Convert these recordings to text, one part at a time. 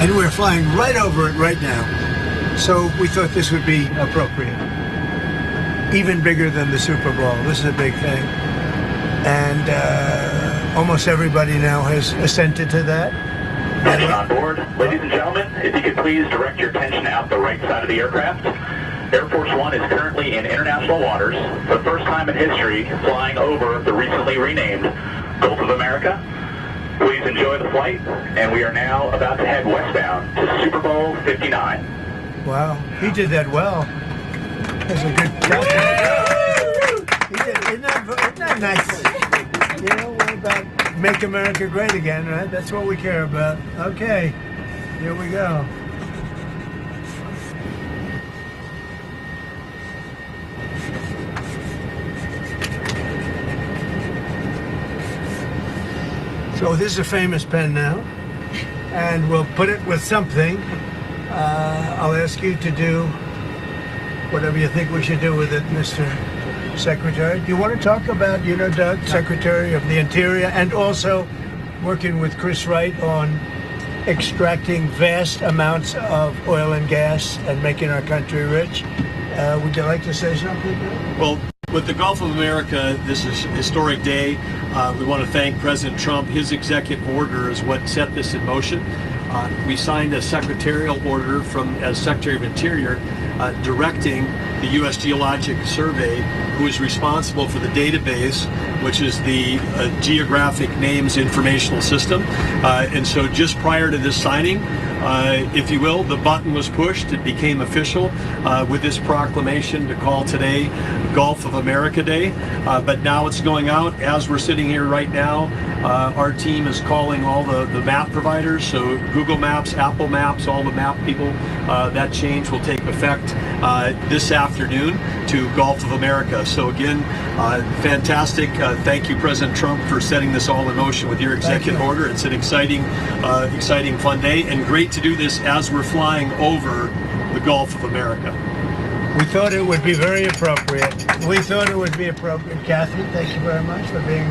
and we're flying right over it right now. So we thought this would be appropriate. Even bigger than the Super Bowl. This is a big thing. And almost everybody now has assented to that. Attention on board. Ladies and gentlemen, if you could please direct your attention out the right side of the aircraft. Air Force One is currently in international waters, for the first time in history, flying over the recently renamed Gulf of America. Please enjoy the flight, and we are now about to head westbound to Super Bowl 59. Wow, he did that well. That's a good job. Isn't that nice? You know, we're about make America great again, right? That's what we care about. Okay, here we go. So this is a famous pen now, and we'll put it with something. I'll ask you to do whatever you think we should do with it, Mr. Secretary. Do you want to talk about, Doug, Secretary of the Interior, and also working with Chris Wright on extracting vast amounts of oil and gas and making our country rich? Would you like to say something? Well, with the Gulf of America, this is a historic day. We want to thank President Trump. His executive order is what set this in motion. We signed a secretarial order as Secretary of Interior directing the U.S. Geologic Survey, who is responsible for the database, which is the Geographic Names Informational System. And so just prior to this signing, if you will, the button was pushed. It became official with this proclamation to call today Gulf of America Day. But now it's going out. As we're sitting here right now, our team is calling all the map providers, so Google Maps, Apple Maps, all the map people. That change will take effect this afternoon to Gulf of America. So again, fantastic. Thank you, President Trump, for setting this all in motion with your executive order. It's an exciting, fun day, and great to do this as we're flying over the Gulf of America. We thought it would be very appropriate. Kathy, thank you very much for being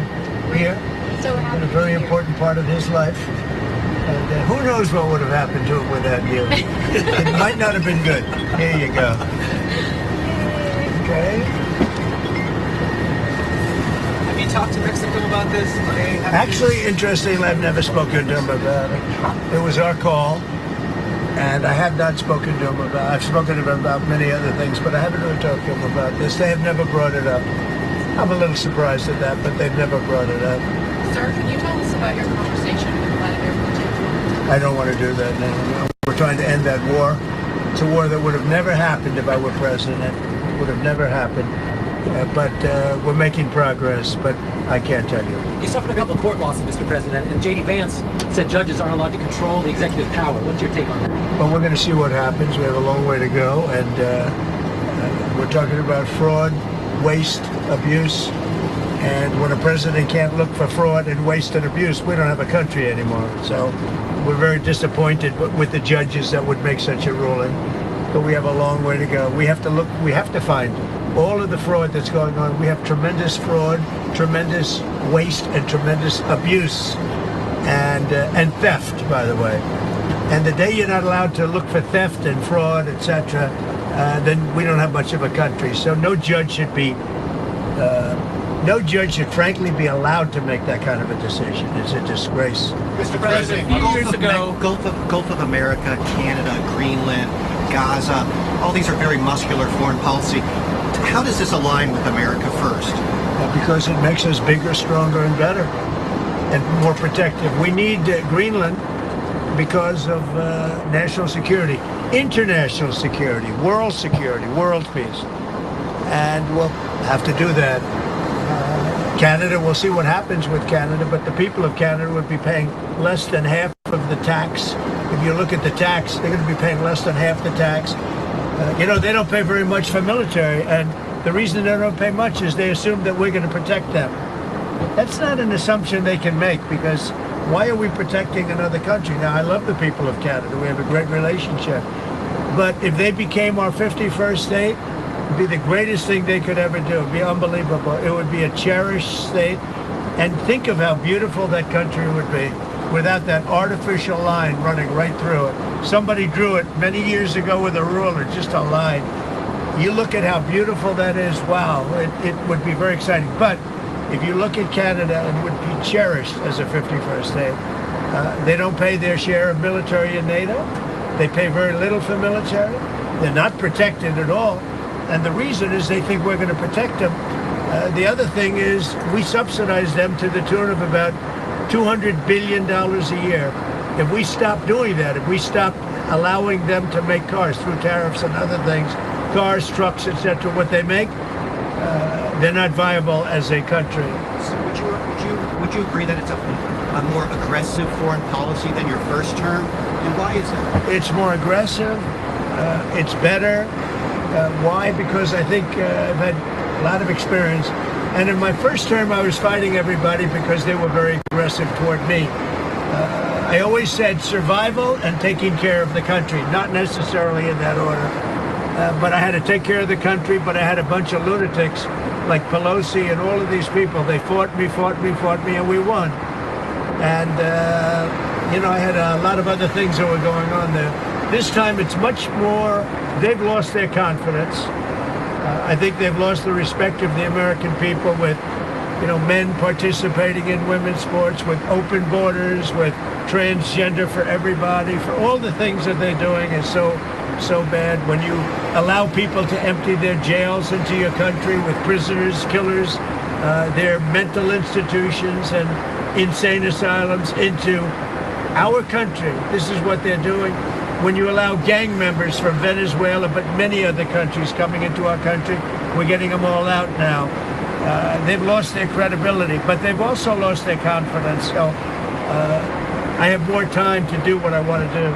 here. So it's been a very important part of his life. And who knows what would have happened to him without you. It might not have been good. Here you go. Okay. Have you talked to Mexico about this? Actually, interestingly, I've never spoken to him about it. It was our call, and I have not spoken to him about it. I've spoken to him about many other things, but I haven't really talked to him about this. They have never brought it up. I'm a little surprised at that, but they've never brought it up. Sir, can you tell us about your conversation with Vladimir Putin? I don't want to do that now. We're trying to end that war. It's a war that would have never happened if I were president. It would have never happened. But we're making progress, but I can't tell you. You suffered a couple of court losses, Mr. President, and J.D. Vance said judges aren't allowed to control the executive power. What's your take on that? Well, we're going to see what happens. We have a long way to go, and we're talking about fraud, waste, abuse. And when a president can't look for fraud and waste and abuse, we don't have a country anymore. So we're very disappointed with the judges that would make such a ruling. But we have a long way to go. We have to find all of the fraud that's going on. We have tremendous fraud, tremendous waste, and tremendous abuse, and theft, by the way. And the day you're not allowed to look for theft and fraud, etc., then we don't have much of a country. So no judge should frankly be allowed to make that kind of a decision. It's a disgrace. Mr. President, a few years ago, Gulf of America, Canada, Greenland, Gaza, all these are very muscular foreign policy. How does this align with America first? Because it makes us bigger, stronger, and better, and more protective. We need Greenland because of national security, international security, world peace. And we'll have to do that. Canada, we'll see what happens with Canada, but the people of Canada would be paying less than half of the tax. If you look at the tax, they're going to be paying less than half the tax. They don't pay very much for military, and the reason they don't pay much is they assume that we're going to protect them. That's not an assumption they can make, because why are we protecting another country? Now, I love the people of Canada. We have a great relationship. But if they became our 51st state, it would be the greatest thing they could ever do. It would be unbelievable. It would be a cherished state. And think of how beautiful that country would be. without that artificial line running right through it. Somebody drew it many years ago with a ruler, just a line. You look at how beautiful that is, wow, it would be very exciting. But if you look at Canada, it would be cherished as a 51st state. They don't pay their share of military in NATO. They pay very little for military. They're not protected at all. And the reason is they think we're going to protect them. The other thing is we subsidize them to the tune of about $200 billion a year. If we stop doing that, if we stop allowing them to make cars through tariffs and other things, cars, trucks, etc., what they make, they're not viable as a country. So would you agree that it's a more aggressive foreign policy than your first term? And why is that? It's more aggressive. It's better. Why? Because I think I've had a lot of experience. And in my first term, I was fighting everybody because they were very aggressive toward me. I always said survival and taking care of the country, not necessarily in that order. But I had to take care of the country, but I had a bunch of lunatics like Pelosi and all of these people. They fought me, and we won. And, I had a lot of other things that were going on there. This time it's much more, they've lost their confidence. I think they've lost the respect of the American people with, men participating in women's sports, with open borders, with transgender for everybody, for all the things that they're doing is so bad. When you allow people to empty their jails into your country with prisoners, killers, their mental institutions and insane asylums into our country, this is what they're doing. When you allow gang members from Venezuela, but many other countries coming into our country, we're getting them all out now. They've lost their credibility, but they've also lost their confidence. So I have more time to do what I want to do.